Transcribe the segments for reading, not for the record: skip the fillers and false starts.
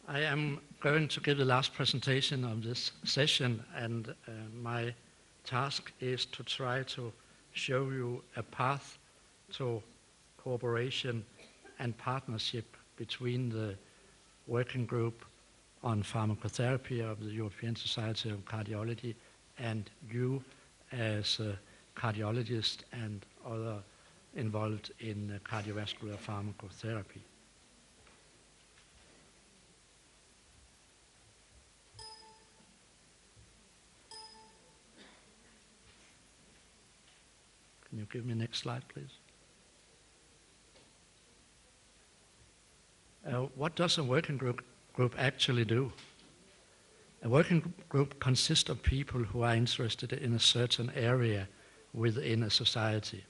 I am going to give the last presentation of this session, and my task is to try to show you a path to cooperation and partnership between the working group on pharmacotherapy of the European Society of Cardiology and you as a cardiologist and other involved in cardiovascular pharmacotherapy. Can you give me the next slide, please? What does a working group actually do? A working group consists of people who are interested in a certain area within a society.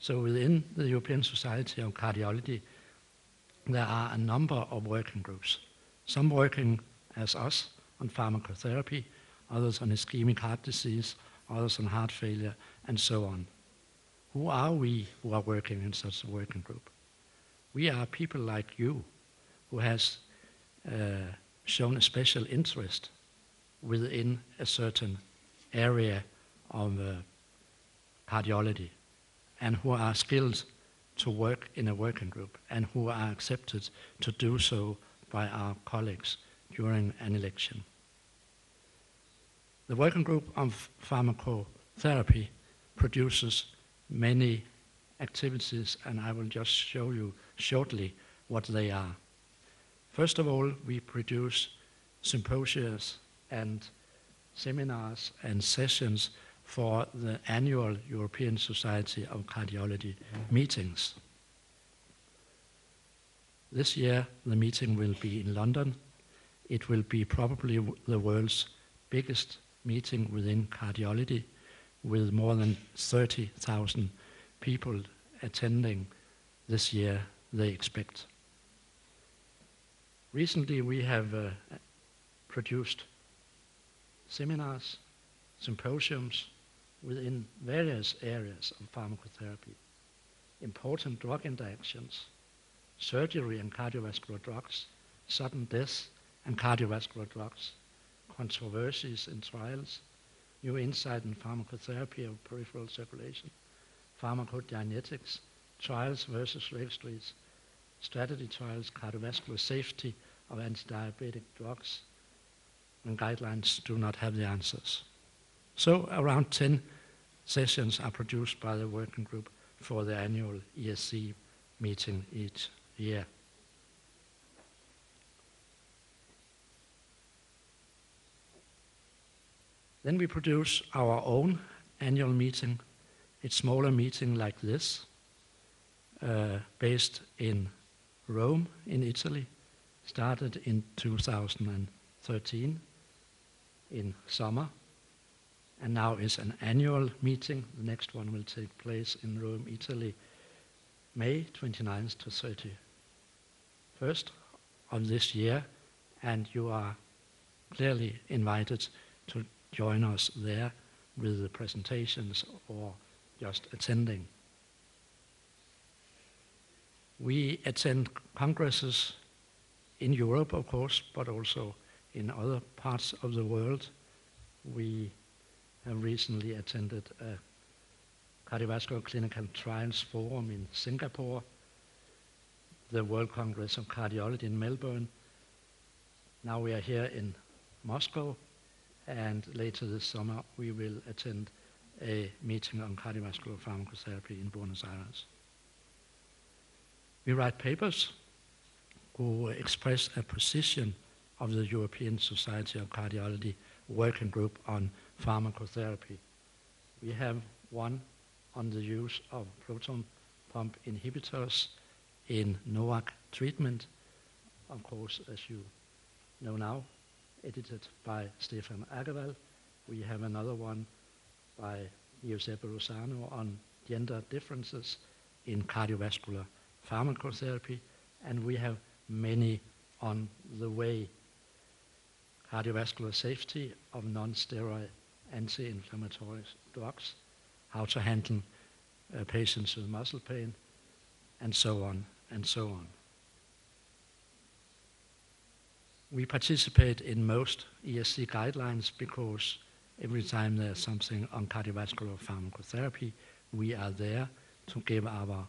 So within the European Society of Cardiology, there are a number of working groups. Some working as us on pharmacotherapy, others on ischemic heart disease, others on heart failure, and so on. Who are we who are working in such a working group? We are people like you who has shown a special interest within a certain area of cardiology and who are skilled to work in a working group and who are accepted to do so by our colleagues during an election. The working group of pharmacotherapy produces many activities, and I will just show you shortly what they are. First of all, we produce symposia and seminars and sessions for the annual European Society of Cardiology meetings. This year, the meeting will be in London. It will be probably the world's biggest meeting within cardiology, with more than 30,000 people attending this year, they expect. Recently, we have produced seminars, symposiums within various areas of pharmacotherapy, important drug interactions, surgery and cardiovascular drugs, sudden death and cardiovascular drugs, controversies in trials, new insight in pharmacotherapy of peripheral circulation, pharmacodynetics, trials versus registries, strategy trials, cardiovascular safety of anti-diabetic drugs, and guidelines do not have the answers. So around 10 sessions are produced by the working group for the annual ESC meeting each year. Then we produce our own annual meeting. It's a smaller meeting like this, based in Rome in Italy, started in 2013 in summer, and now is an annual meeting. The next one will take place in Rome, Italy, May 29th to 31st of this year, and you are clearly invited to join us there with the presentations or just attending. We attend congresses in Europe, of course, but also in other parts of the world. We have recently attended a cardiovascular clinical trials forum in Singapore, the World Congress of Cardiology in Melbourne. Now we are here in Moscow, and later this summer we will attend a meeting on cardiovascular pharmacotherapy in Buenos Aires. We write papers who express a position of the European Society of Cardiology working group on pharmacotherapy. We have one on the use of proton pump inhibitors in NOAC treatment, of course, as you know now, edited by Stefan Agarwal. We have another one by Giuseppe Rosano on gender differences in cardiovascular pharmacotherapy, and we have many on the way. Cardiovascular safety of non-steroid anti-inflammatory drugs, how to handle patients with muscle pain, and so on, and so on. We participate in most ESC guidelines because every time there's something on cardiovascular pharmacotherapy, we are there to give our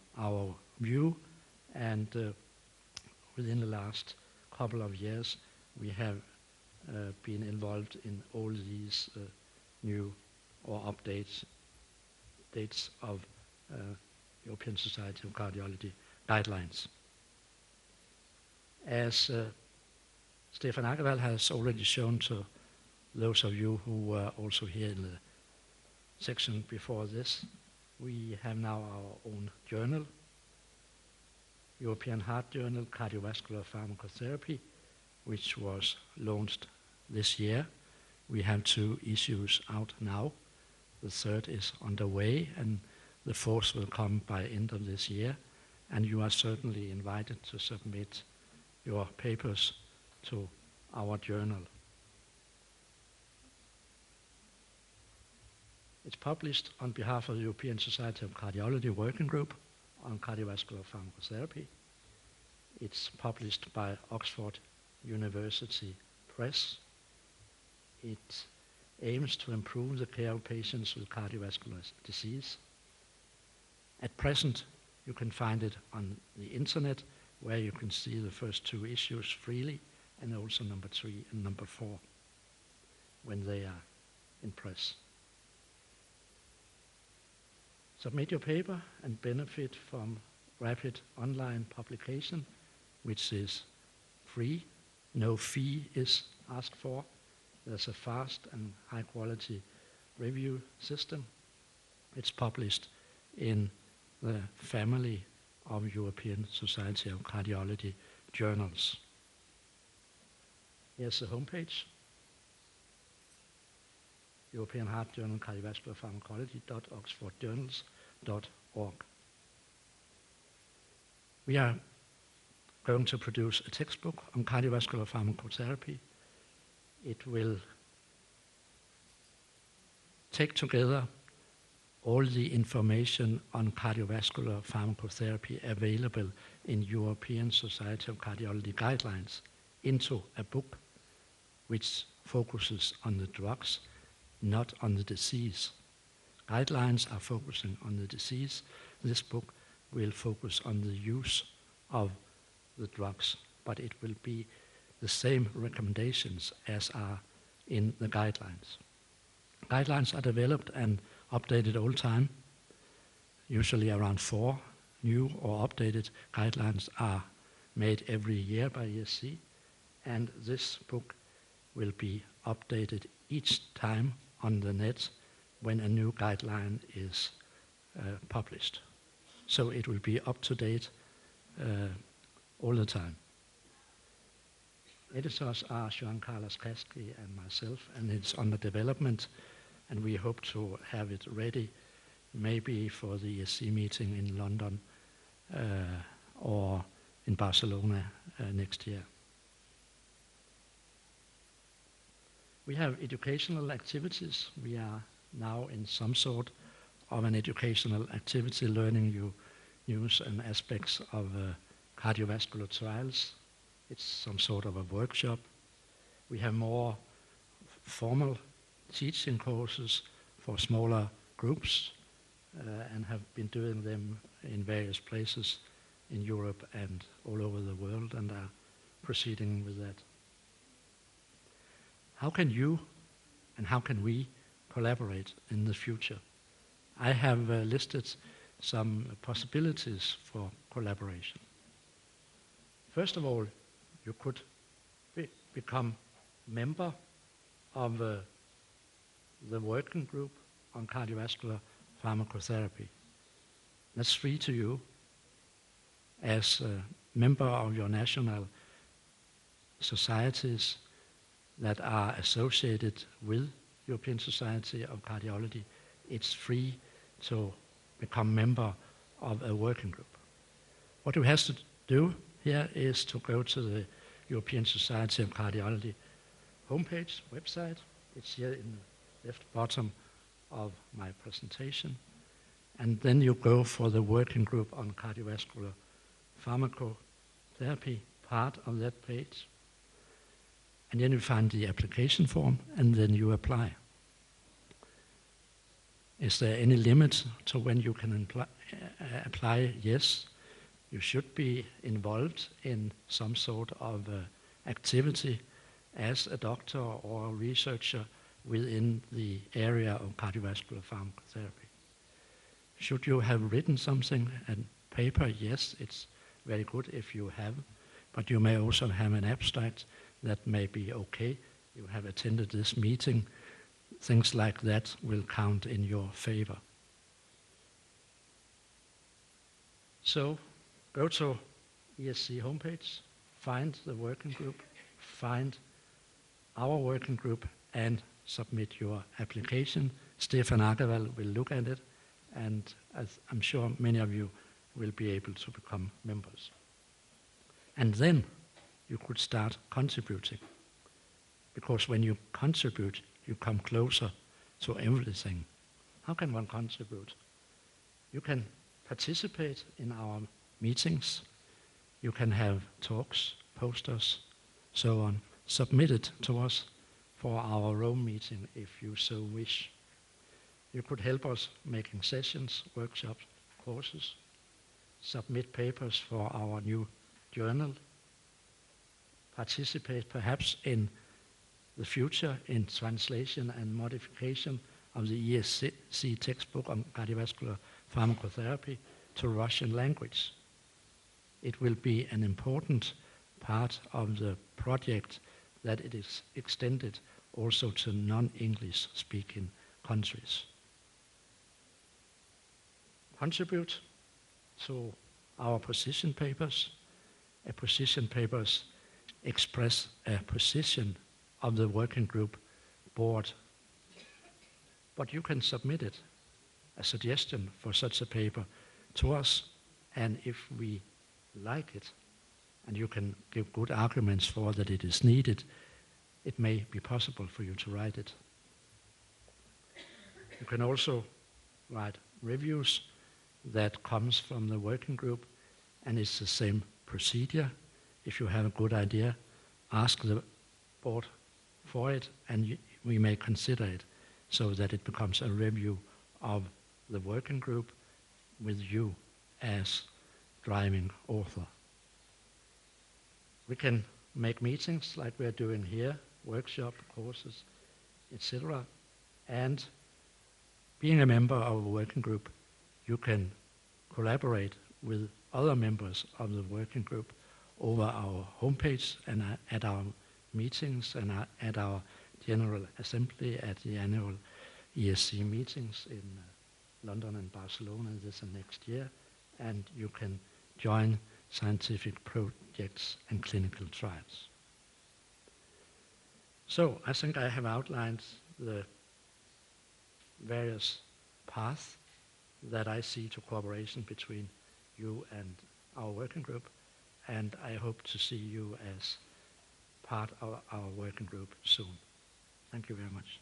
view. And within the last couple of years, we have been involved in all these new or updates of European Society of Cardiology guidelines. As Stefan Agervald has already shown to those of you who were also here in the section before this, we have now our own journal, European Heart Journal, Cardiovascular Pharmacotherapy, which was launched this year. We have 2 issues out now. The third is underway, and the fourth will come by end of this year. And you are certainly invited to submit your papers to our journal. It's published on behalf of the European Society of Cardiology Working Group on Cardiovascular Pharmacotherapy. It's published by Oxford University Press. It aims to improve the care of patients with cardiovascular disease. At present, you can find it on the internet, where you can see the first 2 issues freely, and also number 3 and number 4 when they are in press. Submit your paper and benefit from rapid online publication, which is free. No fee is asked for. There's a fast and high quality review system. It's published in the family of European Society of Cardiology journals. Here's the homepage, European Heart Journal, Cardiovascular Pharmacology.oxfordjournals.org. We are going to produce a textbook on cardiovascular pharmacotherapy. It will take together all the information on cardiovascular pharmacotherapy available in European Society of Cardiology guidelines into a book which focuses on the drugs, not on the disease. Guidelines are focusing on the disease. This book will focus on the use of the drugs, but it will be the same recommendations as are in the guidelines. Guidelines are developed and updated all the time. Usually around 4 new or updated guidelines are made every year by ESC, and this book will be updated each time on the net when a new guideline is published. So it will be up to date all the time. Editors are Joan Carlos Casky and myself, and it's under development, and we hope to have it ready maybe for the ESC meeting in London or in Barcelona next year. We have educational activities. We are now in some sort of an educational activity, learning you use and aspects of cardiovascular trials. It's some sort of a workshop. We have more formal teaching courses for smaller groups and have been doing them in various places in Europe and all over the world, and are proceeding with that. How can you and how can we collaborate in the future? I have listed some possibilities for collaboration. First of all, you could become member of the working group on cardiovascular pharmacotherapy. That's free to you as a member of your national societies that are associated with European Society of Cardiology. It's free to become member of a working group. What you have to do here is to go to the European Society of Cardiology homepage, website. It's here in the left bottom of my presentation. And then you go for the working group on cardiovascular pharmacotherapy, part of that page. And then you find the application form, and then you apply. Is there any limit to when you can apply? Yes, you should be involved in some sort of activity as a doctor or a researcher within the area of cardiovascular pharmacotherapy. Should you have written something and paper? Yes, it's very good if you have, but you may also have an abstract that may be okay. You have attended this meeting. Things like that will count in your favor. So go to ESC homepage, find the working group, find our working group, and submit your application. Stefan Agervald will look at it, and I'm sure many of you will be able to become members. And then you could start contributing, because when you contribute, you come closer to everything. How can one contribute? You can participate in our meetings. You can have talks, posters, so on. Submit it to us for our Rome meeting if you so wish. You could help us making sessions, workshops, courses. Submit papers for our new journal. Participate perhaps in the future in translation and modification of the ESC textbook on cardiovascular pharmacotherapy to Russian language. It will be an important part of the project that it is extended also to non-English speaking countries. Contribute to our position papers. Position papers express a position of the working group board. But you can submit it, a suggestion for such a paper, to us, and if we like it, and you can give good arguments for that it is needed, it may be possible for you to write it. You can also write reviews that comes from the working group, and it's the same procedure. If you have a good idea, ask the board for it, and we may consider it so that it becomes a review of the working group with you as driving author. We can make meetings like we're doing here, workshop, courses, etc. And being a member of a working group, you can collaborate with other members of the working group over our homepage and at our meetings and at our General Assembly at the annual ESC meetings in London and Barcelona this and next year. And you can join scientific projects and clinical trials. So I think I have outlined the various paths that I see to cooperation between you and our working group, and I hope to see you as part of our working group soon. Thank you very much.